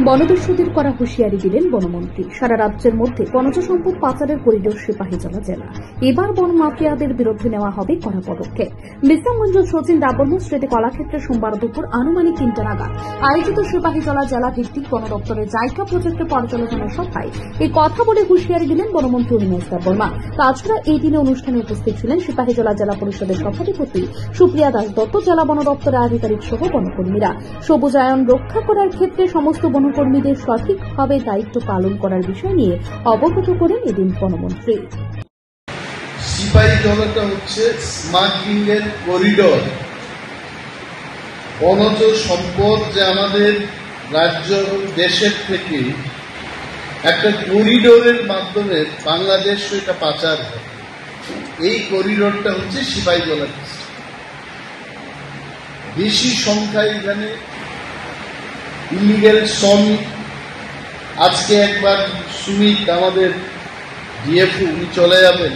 বনদস্যুদের করা হুঁশিয়ারি দিলেন বনমন্ত্রী। সারা রাজ্যের মধ্যে বনজ সম্পদ পাচারের করিডোর সিপাহীজলা জেলা। এবার বন মাফিয়াদের বিরুদ্ধে নেওয়া হবে কড়া পদক্ষেপ। বিশ্রামগঞ্জ সচিন রাবর্ণ স্মৃতি কলাক্ষেত্রে সোমবার দুপুর আনুমানিক ৩টা নাগাদ আয়োজিত সিপাহীজলা জেলা ভিত্তিক বন দপ্তরের জায়গা প্রজেক্টের পর্যালোচনা সভায় এই কথা বলে হুঁশিয়ারি দিলেন বনমন্ত্রী অনিমেষ দেববর্মা। তাছাড়া এই দিনে অনুষ্ঠানে উপস্থিত ছিলেন সিপাহীজলা জেলা পরিষদের সভাধিপতি সুপ্রিয়া দাস দত্ত, জেলা বন দপ্তরের আধিকারিক সহ বনকর্মীরা। সবুজায়ন রক্ষা করার ক্ষেত্রে সমস্ত বনকর্মীদের সঠিকভাবে দায়িত্ব পালন করার বিষয় নিয়ে অবগত করেন এদিন বনমন্ত্রী। সিপাহীজলাটা হচ্ছে স্মাগলিং এর করিডোর। বনজ সম্পদ যে আমাদের রাজ্য দেশের থেকে একটা করিডোরের মাধ্যমে বাংলাদেশ এটা পাচার হয়। এই করিডোরটা হচ্ছে সিপাহীজলা। বেশি সংখ্যায় এখানে ইলিগেল শ্রমিক। আজকে একবার সুমিত আমাদের ডিএফও উনি চলে যাবেন,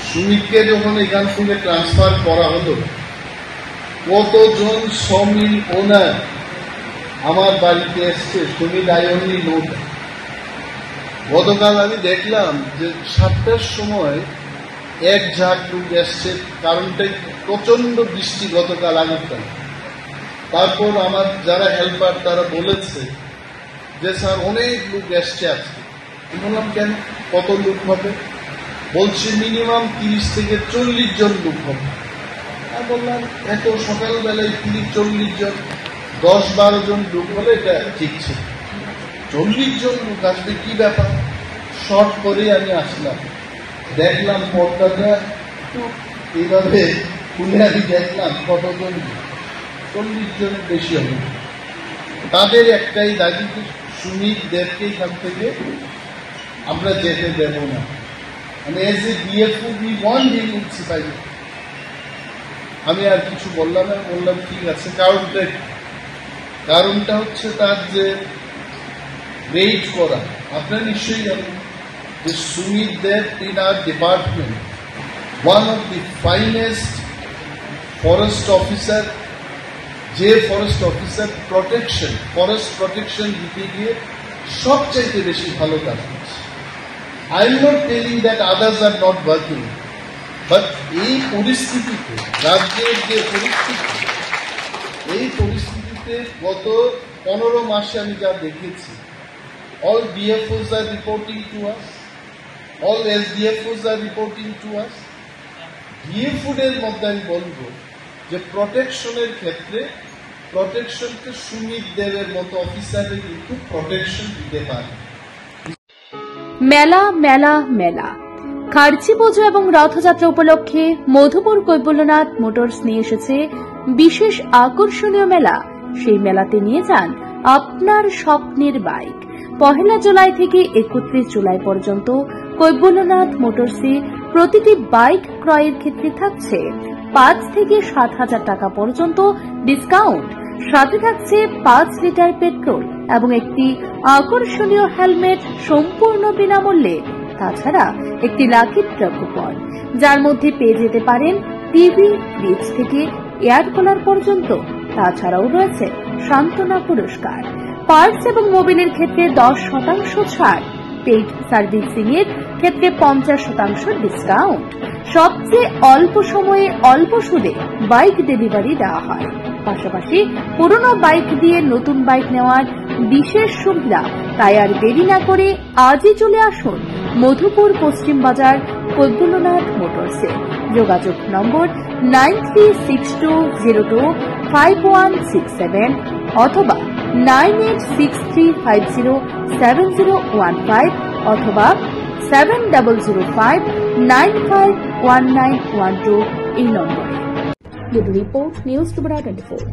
সুমিতকে যখন এখান থেকে ট্রান্সফার করা হলো, কতজন শ্রমিক ওনার আমার বাড়িতে এসছে। সুমিত আইনি নোট। গতকাল আমি দেখলাম যে 7টার সময় এক ঝাঁক লোক এসছে, কারণটা প্রচন্ড বৃষ্টি গতকাল আগরতলা। তারপর আমার যারা হেল্পার তারা বলেছে যে স্যার অনেক লোক এসছে আজকে। বললাম কেন, কত লোক হবে? বলছে মিনিমাম 30 থেকে 40 জন লোক হবে। আর বললাম এত সকালবেলায় 30-40 জন, 10-12 জন লোক হলে এটা ঠিক ছিল। 40 জন লোক আসবে কি ব্যাপার? শর্ট করে আমি আসলাম, দেখলাম পর্দাটা এইভাবে খুলে আমি দেখলাম কতজন, 40 জনের বেশি হবে। তাদের একটাই দাবি, শ্রমিকদেরকে এখান থেকে আমরা যেতে দেব না। মানে as a DFO we want him in Sepahijala. আমি আর কিছু বললাম না, বললাম ঠিক আছে। কারণটা হচ্ছে তার যে রেড করা। আপনারা নিশ্চয়ই জানেন যে শ্রমিকদের in our department one of the finest forest officer, যে ফরেস্ট অফিসার ফরেস্ট প্রটেকশন দিতে গিয়ে সবচাইতে বেশি ভালো কাজ করছে। I am not telling that others are not working, but এই পরিস্থিতিতে, রাজ্যের যে পরিস্থিতি, এই পরিস্থিতিতে গত 15 মাসে আমি যা দেখেছি, all DFOs are reporting to us, all SDFOs are reporting to us. DFO এর মধ্যে আমি বলবো যে প্রটেকশনের ক্ষেত্রে প্রটেকশনকে সুমিত দেবের মতো অফিসারে কিন্তু প্রটেকশন দিতে পারে। মেলা মেলা মেলা খার্চি পুজো এবং রথযাত্রা উপলক্ষে মধুপুর কৈবল্যনাথ মোটরস নিয়ে এসেছে বিশেষ আকর্ষণীয় মেলা। সেই মেলাতে নিয়ে যান আপনার স্বপ্নের বাইক। 1 জুলাই থেকে 31 জুলাই পর্যন্ত কৈবল্যনাথ মোটরসে প্রতিটি বাইক ক্রয়ের ক্ষেত্রে থাকছে 5 থেকে 7,000 টাকা পর্যন্ত ডিসকাউন্ট। সাথে থাকছে 5 লিটার পেট্রোল এবং একটি আকর্ষণীয় হেলমেট সম্পূর্ণ বিনামূল্যে। তাছাড়া একটি লাকি ড্র কুপন, যার মধ্যে পেয়ে যেতে পারেন টিভি, ফ্রিজ থেকে এয়ার কুলার পর্যন্ত। তাছাড়াও রয়েছে সান্ত্বনা পুরস্কার। পার্টস এবং মোবিলের ক্ষেত্রে 10% ছাড়। পেইড সার্ভিসিং এর ক্ষেত্রে 50% ডিসকাউন্ট। সবচেয়ে অল্প সময়ে অল্প সুদে বাইক ডেলিভারি দেওয়া হয়। পাশাপাশি পুরনো বাইক দিয়ে নতুন বাইক নেওয়ার বিশেষ সুবিধা। তাই আর দেরি না করে আজই চলে আসুন মধুপুর পশ্চিম বাজার কৈবল্যনাথ মোটরসে। যোগাযোগ নম্বর 9362025167 অথবা 9863507015 অথবা 7005951912 এই নম্বরে। Report news 24।